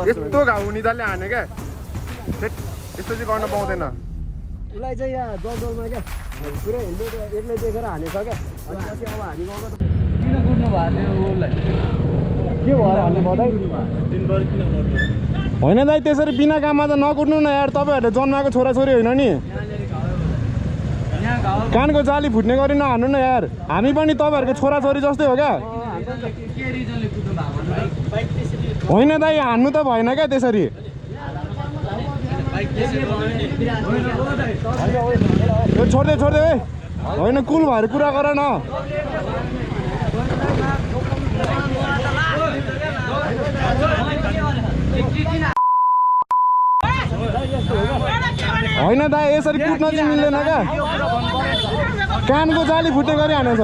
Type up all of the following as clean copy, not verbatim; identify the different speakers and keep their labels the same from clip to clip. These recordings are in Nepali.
Speaker 1: यस्तो घाउ निदाले हाने क्या यस्तो चाहिँ गर्न पाउँदैन
Speaker 2: उसलाई चाहिँ यहाँ जलमा क्या पुरै हेलमेट एक्लै देखेर हानेछ क्या अनि पछि अब हामी गाउँमा त किन कुट्नु भएको उसलाई के भएर हाल्नु पर्दैन दिनभरि किन गर्नु
Speaker 1: होइन दाइ त्यसरी बिना काममा त नकुट्नु न यार तपाईँहरूले जन्माएको छोराछोरी होइन नि कानको जाली फुट्ने गरी नहान्नु न यार हामी पनि तपाईँहरूको छोराछोरी जस्तै हो क्या होइन दाइ हान्नु त भएन क्या त्यसरी छोड्दै छोड्दै है होइन कुल भएर कुरा गर न होइन दाइ यसरी कुट्न चाहिँ मिल्दैन क्या कानको जाली फुट्ने गरी हानेछ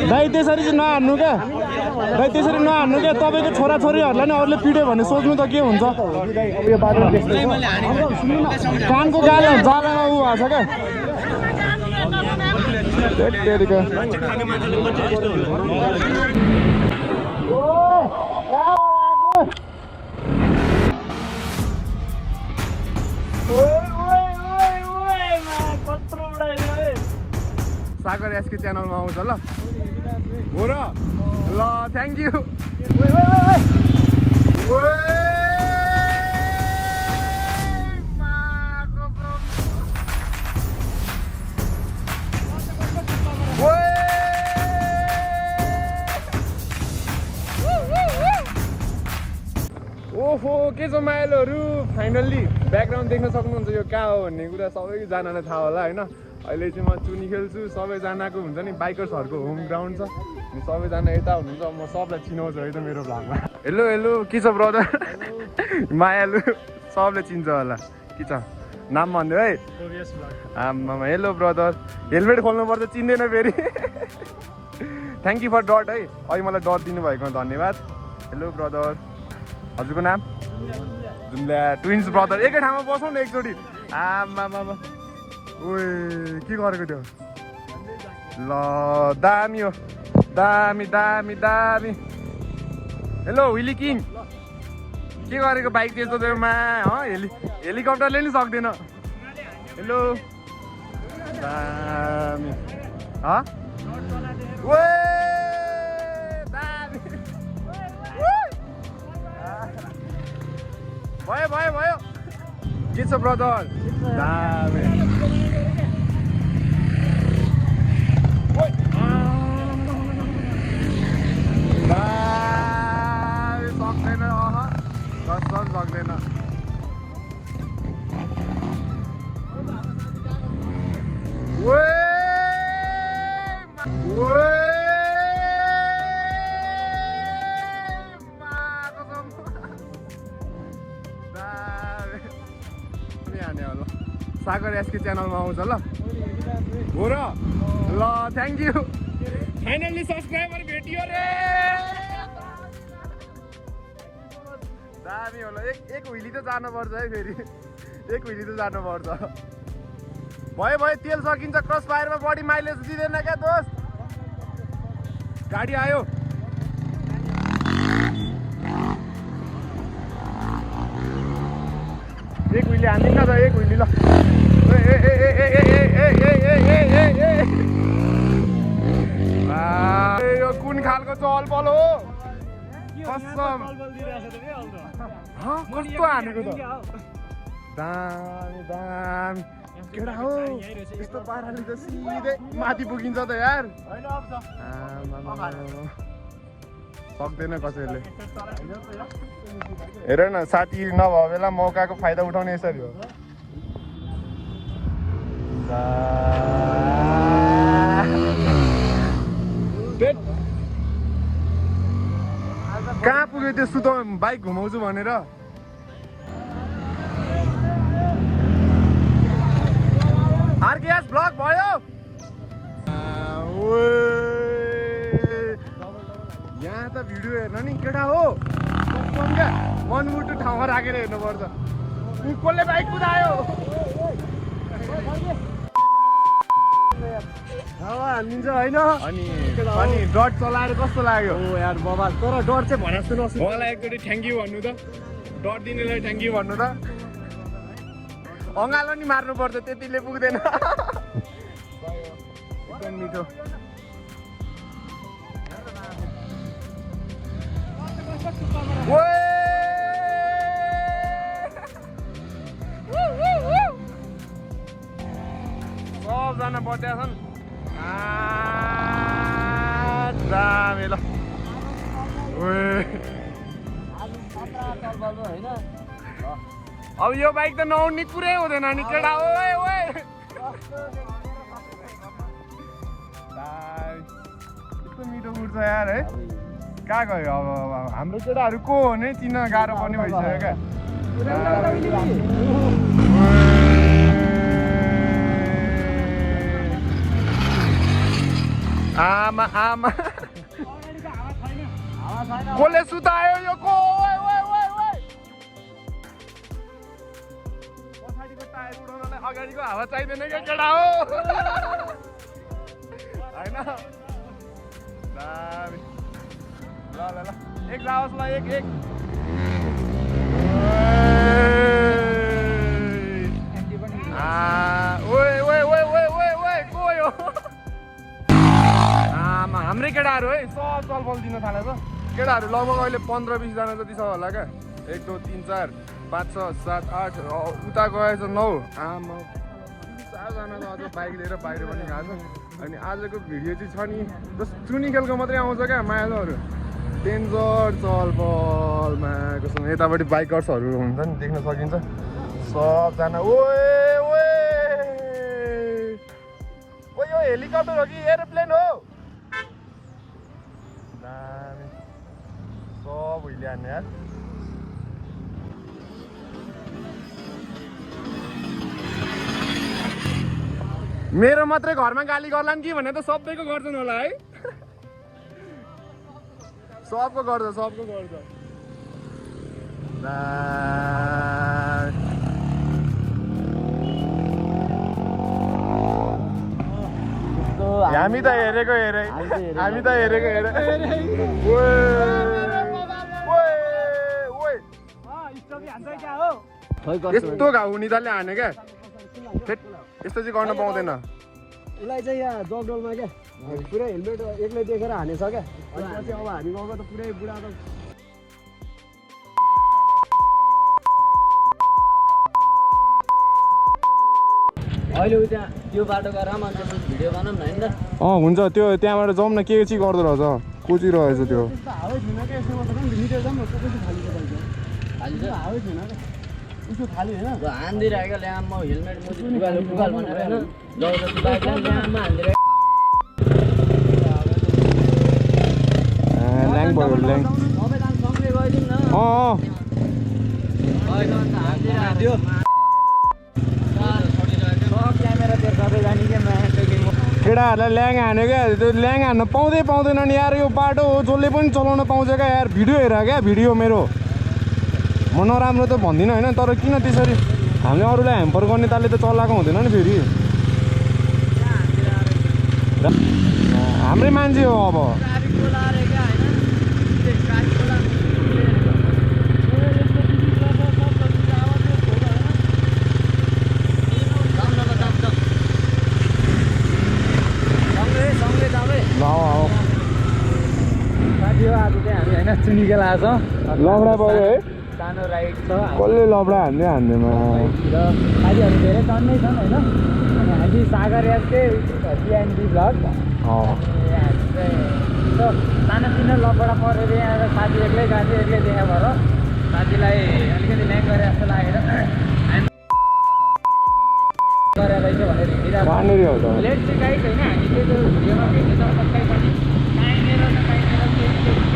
Speaker 1: दाइ त्यसरी चाहिँ नहान्नु क्या दाइ त्यसरी नहान्नु क्या तपाईँको छोराछोरीहरूलाई नि अरूले पिट्यो भने सोच्नु त के हुन्छ कानको गाला जालामा उ भएको छ क्या सागर एसके च्यानलमा आउँछ ल हो र ल थ्याङ्क यू ओहो के छ माइलोहरू फाइनल्ली ब्याकग्राउन्ड देख्न सक्नुहुन्छ यो कहाँ हो भन्ने कुरा सबैजनालाई थाहा होला होइन अहिले चाहिँ म चुनी खेल्छु सबैजनाको हुन्छ नि बाइकर्सहरूको होम ग्राउन्ड छ अनि सबैजना यता हुनुहुन्छ म सबलाई चिनाउँछु है त मेरो भ्लगमा हेलो हेलो के छ ब्रदर मायालु सबले चिन्छ होला के छ नाम भन्दियो है आमामा हेलो ब्रदर हेलमेट खोल्नुपर्छ चिन्दैन फेरि थ्याङ्क यू फर डट है अहिले मलाई डट दिनुभएकोमा धन्यवाद हेलो ब्रदर हजुरको नाम जुम्ल्या ट्विन्स ब्रदर एकै ठाउँमा बसौँ न एकचोटि आमामा ओए के गरेको त्यो ल दामी हो दामी दामी दामी हेलो विली किङ के गरेको बाइक त्यस्तो त्योमा हेलिकप्टरले नि सक्दैन हेलो दामी ओए दामी भयो भयो भयो के छ ब्रदर दामी सक्दैन कसम सक्दैन सागर एसके च्यानलमा आउँछ ल हो र ल थ्याङ्क यू फाइनल्ली सब्सक्राइबर भेटियो रे दामी होला एक हुइली त जानुपर्छ है फेरि एक हुइली त जानुपर्छ भयो भयो तेल सकिन्छ क्रस फायरमा बडी माइलेज दिँदैन क्या दोस्त गाडी आयो एक हुइली हान्दिन त एक हुइली ल यो कुन खालको चहलपहल हो कसम कस्तो हानेको त दामी दामी केटा हो यस्तो पाराले त सिधै माथि पुगिन्छ त यार सक्दैन कसैले हेर न साथी नभए बेला मौकाको फाइदा उठाउने यसरी हो कहाँ पुग्यो त्यो सुत बाइक घुमाउँछु भनेर ब्लग भयो यहाँ त भिडियो हेर्न नि केटा हो क्या मनमुटु ठाउँमा राखेर हेर्नुपर्छ कसले बाइक कुदायो
Speaker 2: हानिन्छ होइन
Speaker 1: अनि डट चलाएर कस्तो लाग्यो
Speaker 2: यार बाबा तर डर चाहिँ भने जस्तो नसु
Speaker 1: मलाई एकचोटि थ्याङ्क यू भन्नु त डट दिनेलाई थ्याङ्क यू भन्नु त अँगालो नि मार्नुपर्छ त्यतिले पुग्दैन एकदम मिठो सबजना बस्या छन् दामी ल अब यो बाइक त नउड्ने कुरै हुँदैन नि केटा ओए ओए यस्तो मिठो उड्छ यार है कहाँ गयो अब हाम्रो केटाहरू को हो नि चिन्न गाह्रो पर्ने भइसक्यो क्या आमा आमा कसले सुतायो यो को पछाडिको टायर उडाउनलाई अगाडिको हावा चाहिँदैन क्या केटा हो होइन दामी ल ल ल एक जाओस् ल एक ओए ओए ओए ओए ओए ओए को यो आमा हाम्रै केटाहरू है सब चलबल दिन थालेछ केटाहरू लगभग अहिले 15-20 जना जति छ होला क्या 1 2 3 4 5 6 7 8 उता गएछ 9 आमा 4 जना त अझ बाइक लिएर बाहिर पनि गएको छ अनि आजको भिडियो चाहिँ छ नि जस्ट चुनी खेलको मात्रै आउँछ क्या मायालुहरू डेन्जर चलबलमा कसम यतापट्टि बाइकर्सहरू हुन्छ नि देख्न सकिन्छ सबजना ओए ओए ओ यो हेलिकप्टर हो कि एरोप्लेन हो दामी सब उहिले हान्ने यार मेरो मात्रै घरमा गाली गर्लान् कि भने त सबैको गर्छन् होला है सबको गर्छ हामी त हेरेको हेरे यस्तो घाउ निदाले हाने क्या यस्तो चाहिँ गर्न पाउँदैन
Speaker 2: उसलाई चाहिँ यहाँ जगडलमा क्या पुरै हेलमेट एक्लै देखेर हानेछ क्या अनि पछि अब हामी गाउँमा त पुरै बुढा त अहिले त्यहाँ त्यो बाटो गएर अन्त भिडियो बनाऊँ न होइन
Speaker 1: हुन्छ त्यो त्यहाँबाट जाउँ न के चाहिँ गर्दो रहेछ कोचिरहेछ त्यो
Speaker 2: हावै छैन क्या यसो मात्र मिटर जाउँ न कति खाली खाली छ हावै छैन क्या उसको खाली होइन
Speaker 3: हान्दिरहेको ल्याम म हेलमेट फुगाल भनेर होइन जबरजस्ती बाइक ल्याममा हान्दिरहेको
Speaker 1: ल्याङ भयो ल्याङ
Speaker 3: सँगै गइदिउँ न हान्दिरहेको क्यामेरातिर सबै जाने क्या
Speaker 1: केटाहरूलाई ल्याङ हान्यो क्या त्यो ल्याङ हान्न पाउँदैन नि यार यो बाटो हो जसले पनि चलाउन पाउँछ क्या यार भिडियो हेर क्या भिडियो मेरो म नराम्रो त भन्दिनँ होइन तर किन त्यसरी हामीले अरूलाई ह्याम्पर गर्ने तालले त चलाएको हुँदैन नि फेरि हाम्रै मान्छे हो अब
Speaker 3: चुनिकेल आएको छ
Speaker 1: लौडा पऱ्यो है
Speaker 3: सानो राइड छ
Speaker 1: कसले लौडा हान्दैमा
Speaker 3: साथीहरू धेरै टन्नै छन् होइन अनि हामी सागर एपकै पिएनडी भ्लग सानोतिनो लपडा परेर यहाँ साथी एक्लै गाडी एक्लै देखा भएर साथीलाई अलिकति ल्याङ गरे जस्तो लागेर गरेर रहेछ भनेर हिँडिरहेको लेट चाहिँ गाइड होइन हामी त्यो भिडियोमा भेट्दैछौँ पक्कै पनि काहीँनिर न काहीँनिर केही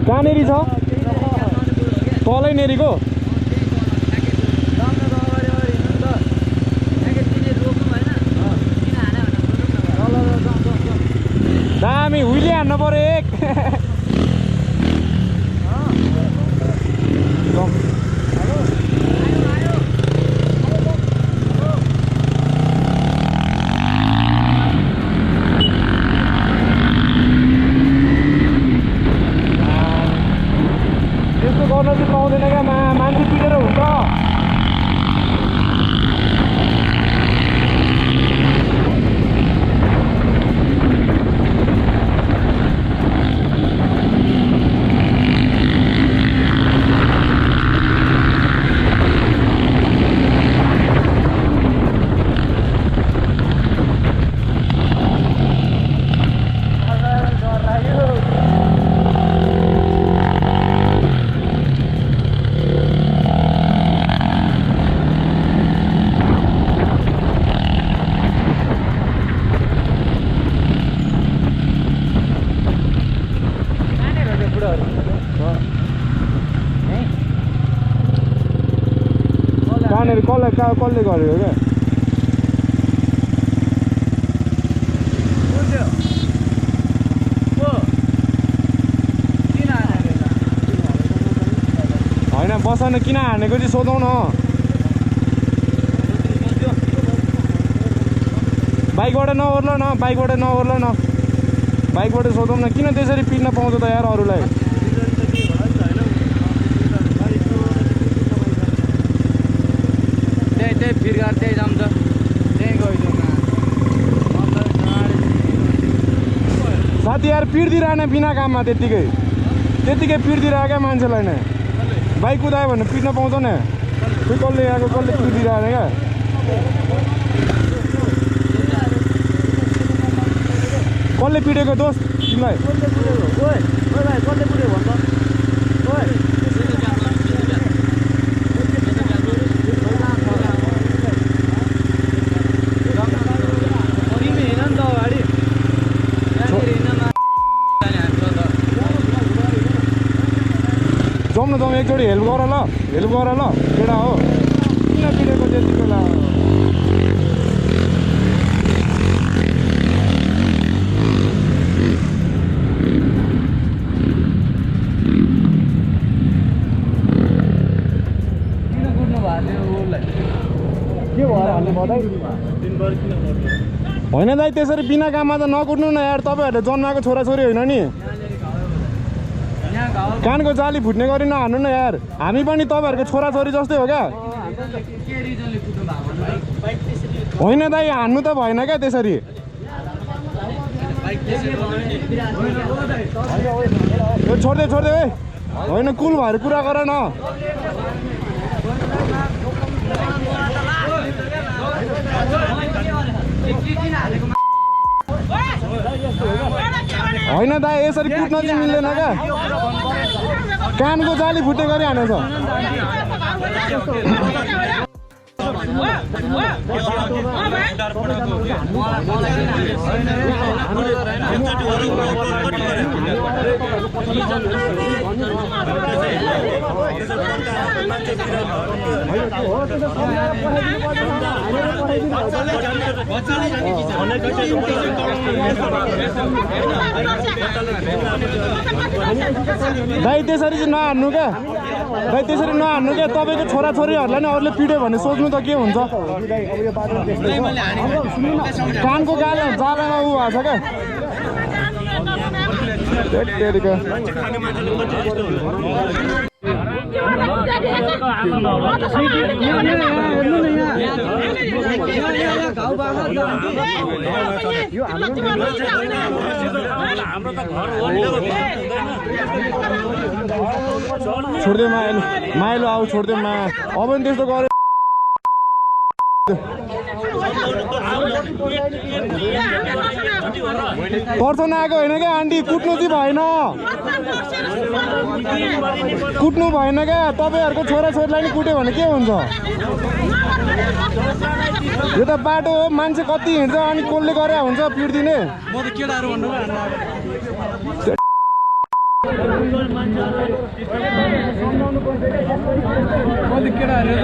Speaker 1: कहाँनेरि छ तलै नेरीको दामी हुइले हान्नु पर्यो एक त्यस्तो गर्न चाहिँ पाउँदैन क्या मान्छे पिटेर हुन्छ कसले गरेको क्या होइन बसन किन हानेको चाहिँ सोधौँ न बाइकबाट नओर्ल न बाइकबाट सोधौँ न किन त्यसरी पिट्न पाउँछ त यार अरूलाई साथी यार पिट्दिरहेन बिना काममा त्यत्तिकै पिट्दिरहेको क्या मान्छेलाई नै बाइक कुदायो भने पिट्न पाउँछ नि खोइ कसले आएको कसले पिट्दिरहेन क्या कसले पिटेको दोस्त तिमीलाई जाउँ न जाउँ एकचोटि हेल्प गर ल केटा हो किन पिटेको त्यति बेला होइन दाइ त्यसरी बिना काममा त नकुट्नु न यार तपाईँहरूले जन्माएको छोराछोरी होइन नि कानको जाली फुट्ने गरी नहान्नु न यार हामी पनि तपाईँहरूको छोराछोरी जस्तै हो क्या होइन दाइ हान्नु त भएन क्या त्यसरी छोड्दे है होइन कुल भएर कुरा गर न होइन दाइ यसरी कुट्न चाहिँ मिल्दैन क्या कानको जाली फुट्ने गरी हानेछ दाइ त्यसरी चाहिँ नहान्नु क्या तपाईँको छोराछोरीहरूलाई नै अरूले पिट्यो भने सोच्नु त के हुन्छ कानको जालामा ऊ भएको छ क्या छोड्दै माइलो आऊ छोड्दै मा अब नि त्यस्तो गरे पर्छ नआएको होइन क्या आन्टी कुट्नु चाहिँ भएन कुट्नु भएन क्या तपाईँहरूको छोराछोरीलाई नि कुट्यो भने के हुन्छ यो त बाटो हो मान्छे कति हिँड्छ अनि कसले गरे हुन्छ पिट्दिने
Speaker 2: म त केटाहरू भन्नु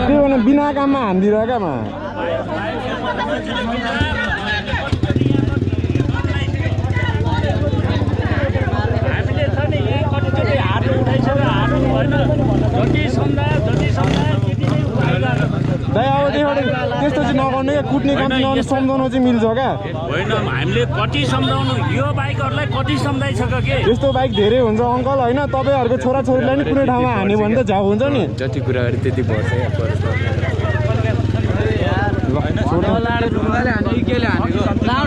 Speaker 1: त्यो भने बिना काममा हान्दिर क्या मा त्यस्तो चाहिँ नगर्नु क्या कुट्ने काम नगर्नु सम्झाउनु चाहिँ मिल्छ क्या
Speaker 4: होइन हामीले कति सम्झाउनु यो बाइकहरूलाई कति सम्झाइसक्यो के
Speaker 1: त्यस्तो बाइक धेरै हुन्छ अङ्कल होइन तपाईँहरूको छोराछोरीलाई नि कुनै ठाउँमा हान्यो भने त झ्याउ हुन्छ नि
Speaker 4: जति कुरा गरे त्यति पर्छ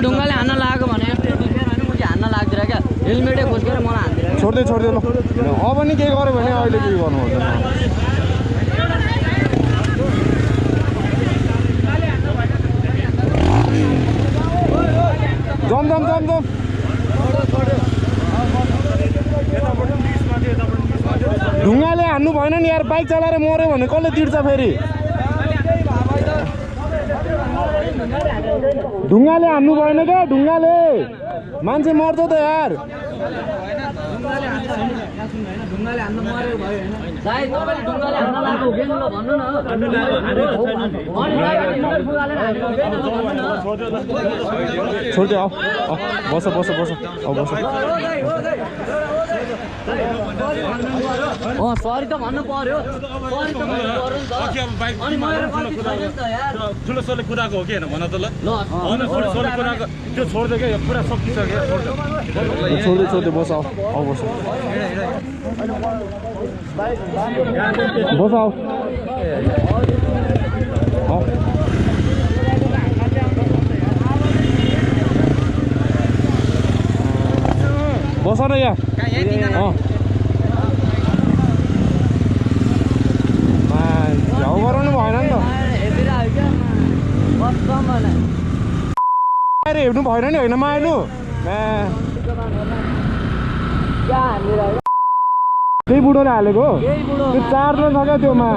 Speaker 3: ढुङ्गाले हान्न लागेको भने हान्न लाग्दैन क्या हेलमेटै खोजेर मलाई हान्दैन
Speaker 1: छोड्दै ल अब नि केही गऱ्यो भने अहिले केही गर्नु हुँदैन जम ढुङ्गाले हान्नु भएन नि यार बाइक चलाएर मऱ्यो भने कसले तिर्छ फेरि ढुङ्गाले हान्नु भएन क्या ढुङ्गाले मान्छे मर्छ त यार छोड्दै आऊ बस अब बस
Speaker 3: सरी त भन्नु पर्यो
Speaker 4: ठुलो सोले कुराको हो कि होइन भन त ल कुराको त्यो छोड्दै क्या यो पुरा सकिसक्यो
Speaker 1: छोड्दै बस आऊ बस आऊ बस न यहाँ झ्याउ गराउनु भएन नि त हेर्नु भएन नि होइन माइलु त्यही बुढोले हालेको त्यो चार्जर छ क्या त्योमा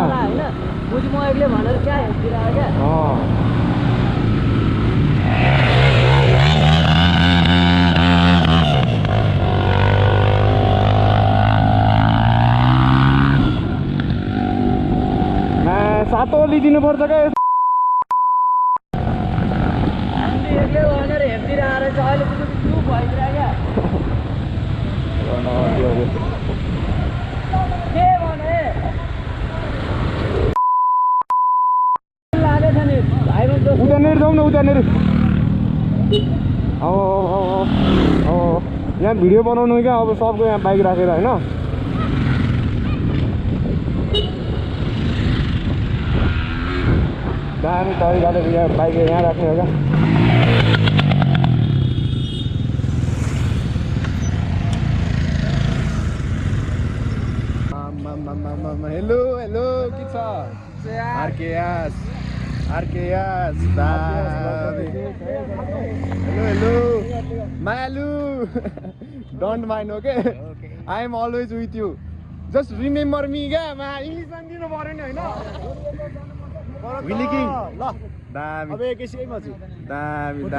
Speaker 1: सातो लिदिनु पर्छ क्या उतानेर जाउँ न उतानेर यहाँ भिडियो बनाउनु क्या अब सबको यहाँ बाइक राखेर होइन दामी तरिकाले यहाँ बाइक यहाँ राख्ने हो क्या हेलो के छ आरकेएस हेलो मायालु don't mind okay I am always with you just remember me क्या इङ्ग्लिस जान्दिनु पऱ्यो नि होइन दामी अब एकैछिनमा दामी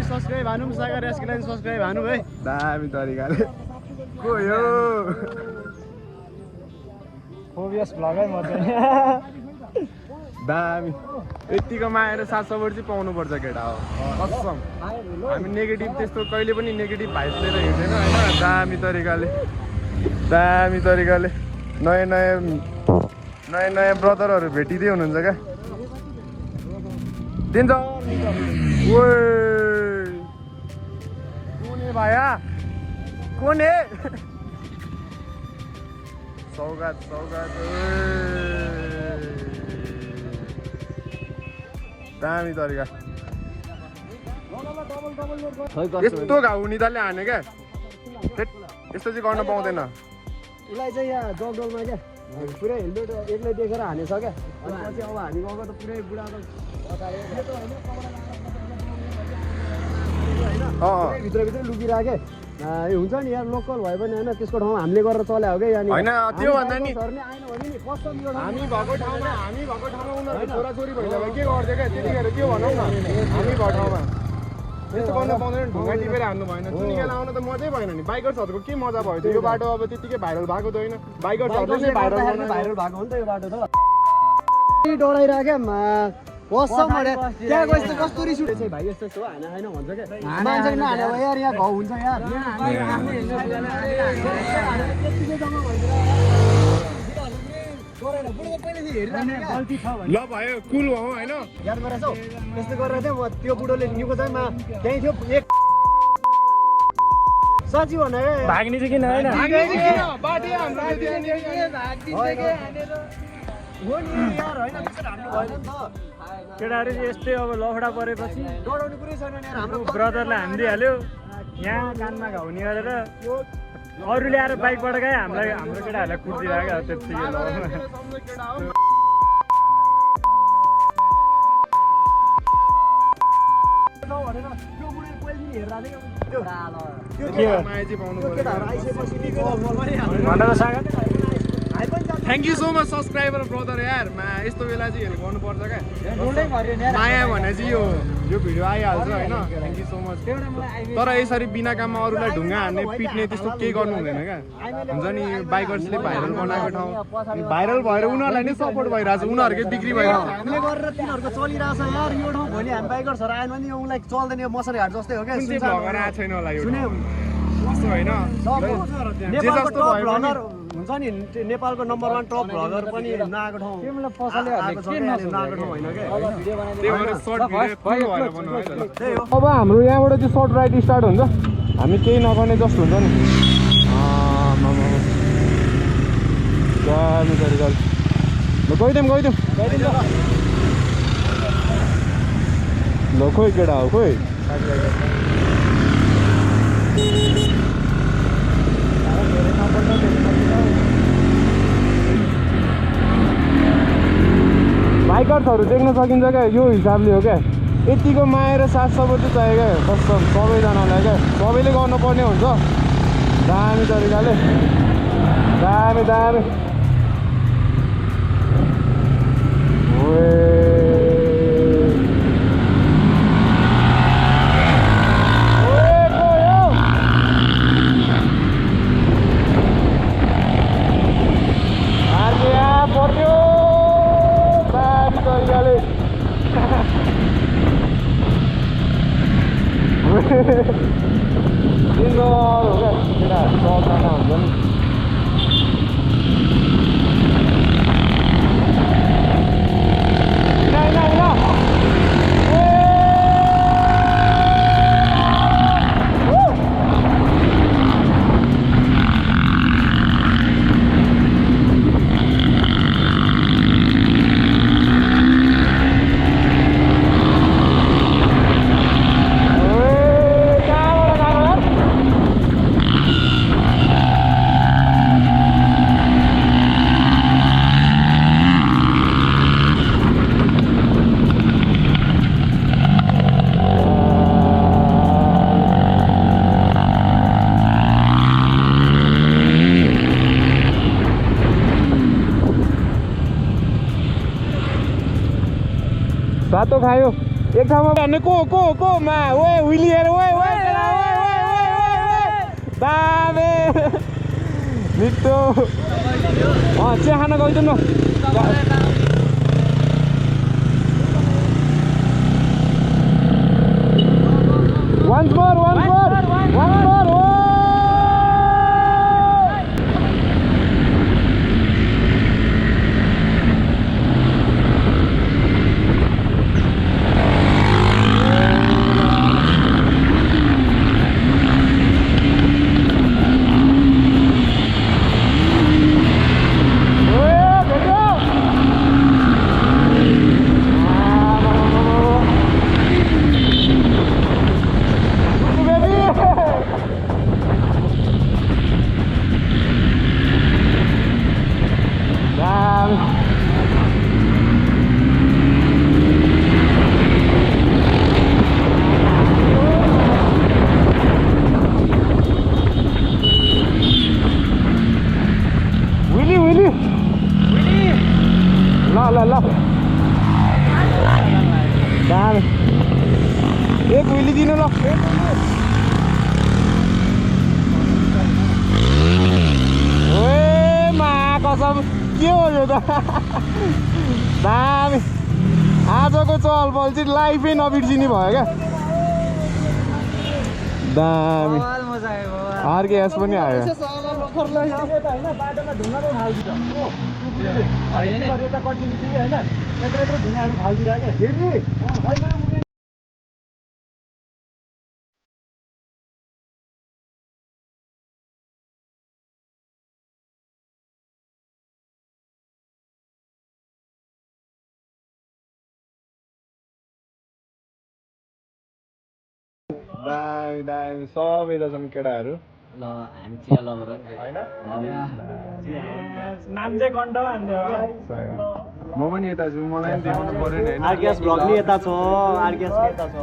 Speaker 1: सब्सक्राइब हानु सागर यसको लागि सब्सक्राइब हानु है दामी तरिकाले को यो फोबियस भ्लगै म चाहिँ दामी यतिकोमा आएर 700 वर्ष चाहिँ पाउनुपर्छ केटा हो कसम हामी नेगेटिभ त्यस्तो कहिले पनि नेगेटिभ भाइब लिएर हिँड्दैन होइन दामी तरिकाले नयाँ ब्रदरहरू भेटिँदै हुनुहुन्छ क्या दिन्छ कुन भाया कुन है सौगात दामी तरिका यस्तो घाउ निदाले हाने क्या यस्तो चाहिँ गर्न पाउँदैन
Speaker 2: उसलाई चाहिँ यहाँ जगडलमा क्या पुरै हेलमेट एक्लै देखेर हानेछ क्या अनि पछि अब हामी गएको त पुरै बुढाको भित्रभित्र लुकिराखेँ यो हुन्छ नि यार लोकल भए पनि होइन त्यसको ठाउँमा हामीले गरेर चल्या हो क्या यहाँनिर
Speaker 1: होइन त्यो भन्दा नि
Speaker 2: आएन भने नि कस्तो यो ठाउँ
Speaker 1: हामी भएको ठाउँमा उनीहरूको छोराछोरी भइसक्यो के गर्थ्यो क्या त्यतिखेर के भनौँ न हामी भएको ठाउँमा त्यस्तो गर्न पाउँदैन ढुङ्गा टिपेर हान्नु भएन चुनिखेल आउन त मजै भएन नि बाइकर्सहरूको के मजा भयो त्यो यो बाटो अब त्यतिकै भाइरल भएको त होइन बाइकर्सहरूले नै भाइरल
Speaker 2: भएको हो नि त यो बाटो त डराइराख्यो कसम त्यहाँ गएपछि त कस्तो रिस उठेछ भाइ यस्तो यस्तो हाना होइन भन्छ क्या मान्छे नहाने भयो यार यहाँ घाउ हुन्छ यार
Speaker 1: ल भयो कुल हो होइन
Speaker 2: याद गरेछौ यस्तो गरेर चाहिँ म त्यो बुढोले निको चाहिँ त्यहीँ थियो एक साँच्ची भने
Speaker 3: भाग्ने चाहिँ किन होइन केटाहरू चाहिँ यस्तै अब लफडा परेपछि
Speaker 2: डराउने कुरै छैन नि हाम्रो
Speaker 3: ब्रदरलाई हानिदिइहाल्यो यहाँ कानमा घाउने गरेर अरूले आएर बाइकबाट गए हाम्रो केटाहरूलाई कुर्दिरहेको त्यतिकै
Speaker 1: thank you so much subscriber brother यार यस्तो बेला चाहिँ हेल्प गर्नुपर्छ क्या माया भने चाहिँ यो भिडियो आइहाल्छ होइन थ्याङ्क यू सो मच तर यसरी बिना काममा अरूलाई ढुङ्गा हान्ने पिट्ने त्यस्तो केही गर्नु हुँदैन क्या हुन्छ नि बाइकर्सले भाइरल बनाएको ठाउँ भाइरल भएर उनीहरूलाई नै सपोर्ट भइरहेको छ उनीहरूकै बिक्री भइरहेको छ
Speaker 2: हामीले गरेर तिनीहरूको चलिरहेछ यार यो ठाउँ भोलि हामी बाइकर्सहरू आयो भने उसलाई चल्दैन यो मसरी घाट जस्तै हो क्या
Speaker 1: कुन चाहिँ भ्लगर आएको छैन होला यो कस्तो होइन
Speaker 2: नेपालको टप भ्लगर हुन्छ नि नेपालको नम्बर 1 टप भ्लगर पनि नआएको ठाउँ
Speaker 1: अब हाम्रो यहाँबाट चाहिँ सर्ट राइड स्टार्ट हुन्छ हामी केही नगर्ने जस्तो हुन्छ नि गइदिउँ ल खोइ केटा हो खोइ बाइकर्सहरू देख्न सकिन्छ क्या यो हिसाबले हो क्या यतिको माया र साथ सपोर्ट चाहिँ चाहियो क्या कस्तो सबैजनालाई क्या सबैले गर्नुपर्ने हुन्छ दामी तरिकाले दामी सातो खायो एक ठाउँमा भन्ने को मा ओए उइलिएर ओए दामे मिठो चिया खान गइदिउँ न once more ल ल दामी एक उइली दिनु ल ए मा कसम के हो यो त दामी आजको चहलपहल चाहिँ लाइफै नबिर्सिने भयो क्या दामी अर्कै एस पनि आयो दामी दामी सबै त छन् केटाहरू
Speaker 2: ल हामी चिया लगेर
Speaker 3: नाम चाहिँ कण्ड
Speaker 1: म पनि यता छु मलाई पनि देखाउनु पर्यो नि होइन
Speaker 2: आरकेएस भ्लग नि यता छ आरकेएस यता छ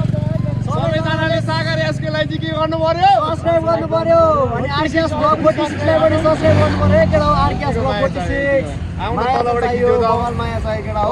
Speaker 2: सबैजनाले सागर एसकेलाई चाहिँ के गर्नु पर्यो सब्स्क्राइब गर्नु पर्यो अनि आरकेएस ब्लग 46 लाई पनि सब्स्क्राइब गर्नु पर्यो केटा हो आरकेएस ब्लग 46
Speaker 1: आउनु तलबाट खिच्यो त
Speaker 2: माया छ केटा हो